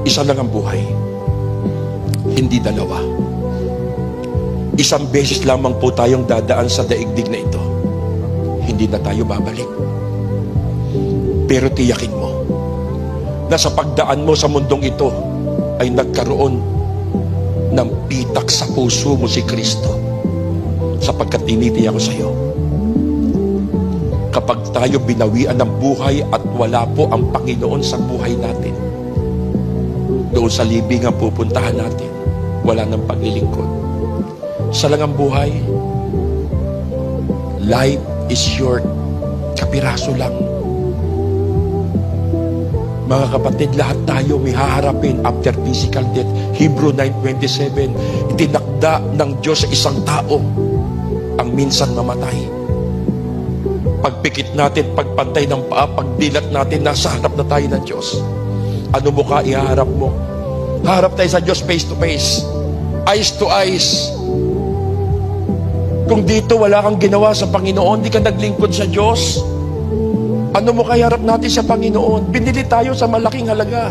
Isa lang ang buhay, hindi dalawa. Isang beses lamang po tayong dadaan sa daigdig na ito. Hindi na tayo babalik. Pero tiyakin mo na sa pagdaan mo sa mundong ito ay nagkaroon ng pitak sa puso mo si Kristo, sapagkat tinitiyak ko sa iyo, kapag tayo binawian ng buhay at wala po ang Panginoon sa buhay natin, doon sa libingan pupuntahan natin, wala nang paglilingkod. Isa lang ang buhay. Life is short. Kapiraso lang. Mga kapatid, lahat tayo may haharapin after physical death. Hebrew 9:27, itinakda ng Diyos sa isang tao ang minsan mamatay. Pagpikit natin, pagpantay ng paa, pagdilat natin, nasa harap na tayo ng Diyos. Ano mukha ihaharap mo? Harap tayo sa Diyos face to face, eyes to eyes. Kung dito wala kang ginawa sa Panginoon, di ka naglingkod sa Diyos, ano mo kaya harap natin sa Panginoon? Binili tayo sa malaking halaga.